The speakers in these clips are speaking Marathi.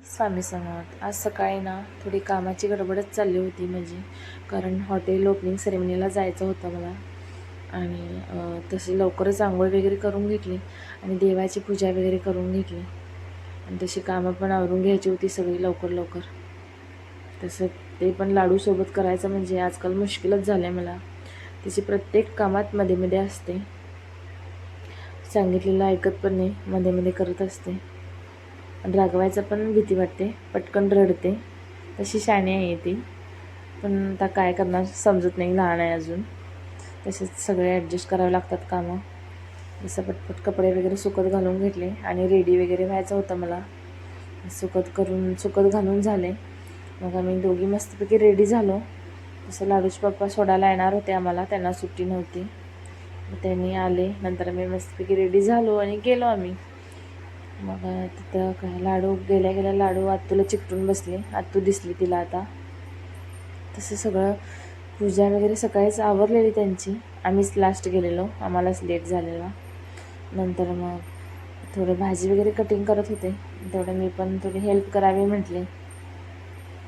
स्वामी समर्थ. आज सकाळी ना थोडी कामाची गडबडच चालली होती माझी, कारण हॉटेल ओपनिंग सेरेमनीला जायचं होतं मला. आणि तशी लवकरच आंघोळ वगैरे करून घेतली आणि देवाची पूजा वगैरे करून घेतली आणि तशी कामं पण आवरून घ्यायची होती सगळी लवकर लवकर. तसं ते पण लाडूसोबत करायचं म्हणजे आजकाल मुश्किलच झालं आहे मला. तिची प्रत्येक कामात मध्ये मध्ये असते, सांगितलेलं ऐकत पण नाही, मध्ये मध्ये करत असते. रागवायचं पण भीती वाटते, पटकन रडते. तशी शाणी आहे ती, पण आता काय करणार समजत नाही, लहान आहे अजून. तसेच सगळे ॲडजस्ट करावे लागतात कामं. जसं पटपट कपडे वगैरे सुकत घालून घेतले आणि रेडी वगैरे व्हायचं होतं मला. सुकत घालून झाले. मग आम्ही दोघी मस्तपैकी रेडी झालो. तसं लाडूचे पप्पा सोडायला येणार होते आम्हाला, त्यांना सुट्टी नव्हती. मग त्यांनी आले, नंतर मी मस्तपैकी रेडी झालो आणि गेलो आम्ही. मग तिथं काय लाडू गेल्या गेल्या लाडू आत्तूला चिकटून बसले. आत्तू दिसली तिला आता. तसं सगळं पूजा वगैरे सकाळीच आवरलेली त्यांची. आम्हीच लास्ट गेलेलो, आम्हालाच लेट झालेला. नंतर मग थोडं भाजी वगैरे कटिंग करत होते, तेवढं मी पण थोडी हेल्प करावी म्हटले.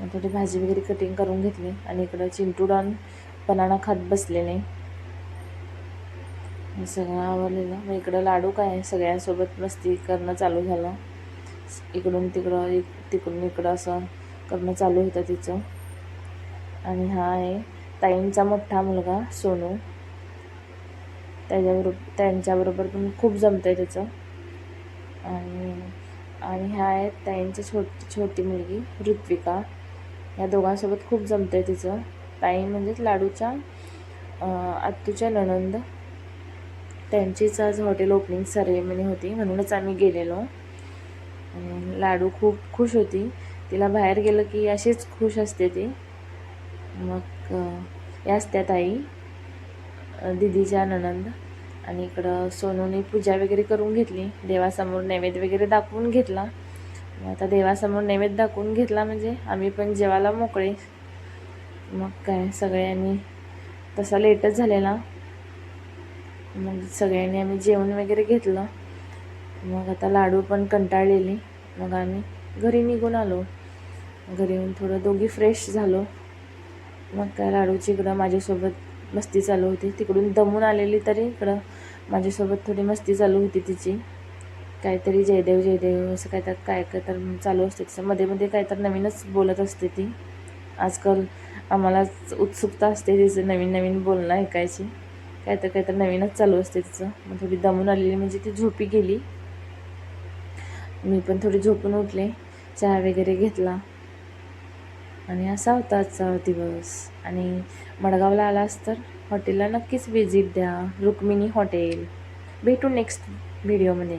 मग थोडी भाजी वगैरे कटिंग करून घेतली आणि इकडं चिंटू डॉन बनाना खात बसलेले. सगळं आवरलेलं. मग इकडं लाडू काय सगळ्यांसोबत मस्ती करणं चालू झालं. इकडून तिकडं तिकडून इकडं असं करणं चालू होतं तिचं. आणि हा आहे ताईंचा मोठा मुलगा सोनू, त्यांच्याबरोबर पण खूप जमतं आहे त्याचं. आणि ह्या आहेत ताईंची छोटी मुलगी ऋत्विका. या दोघांसोबत खूप जमतं आहे तिचं. ताई म्हणजेच लाडूच्या आत्तूच्या नणंद. त्यांचीच आज हॉटेल ओपनिंग सेरेमनी होती, म्हणूनच आम्ही गेलेलो. लाडू खूप खुश होती. तिला बाहेर गेलं की अशीच खुश असते ती. मग याच त्या ताई दिदीच्या नणंद. आणि इकडं सोनूने पूजा वगैरे करून घेतली, देवासमोर नैवेद्य वगैरे दाखवून घेतला. आता देवासमोर नैवेद्य दाखवून घेतला म्हणजे आम्ही पण जेवायला मोकळे. मग काय सगळ्यांनी तसा लेटच झालेला. मग सगळ्यांनी आम्ही जेवण वगैरे घेतलं. मग आता लाडू पण कंटाळलेली. मग आम्ही घरी निघून आलो. घरी येऊन थोडं दोघी फ्रेश झालो. मग काय लाडूची इकडं माझ्यासोबत मस्ती चालू होती. तिकडून दमून आलेली तरी इकडं माझ्यासोबत थोडी मस्ती चालू होती तिची. काहीतरी जयदेव जयदेव असं काय तर चालू असते तिचं. मध्ये मध्ये काय तर नवीनच बोलत असते ती. आजकाल आम्हालाच उत्सुकता असते तिचं नवीन नवीन बोलणं ऐकायची. काय तर नवीनच चालू असते तिचं. मग थोडी दमून आलेली म्हणजे ती झोपी गेली. मी पण थोडी झोपून उठले, चहा वगैरे घेतला आणि असा होता आजचा दिवस. आणि मडगावला आलास तर हॉटेलला नक्कीच व्हिजिट द्या, रुक्मिणी हॉटेल. भेटू नेक्स्ट व्हिडिओमध्ये.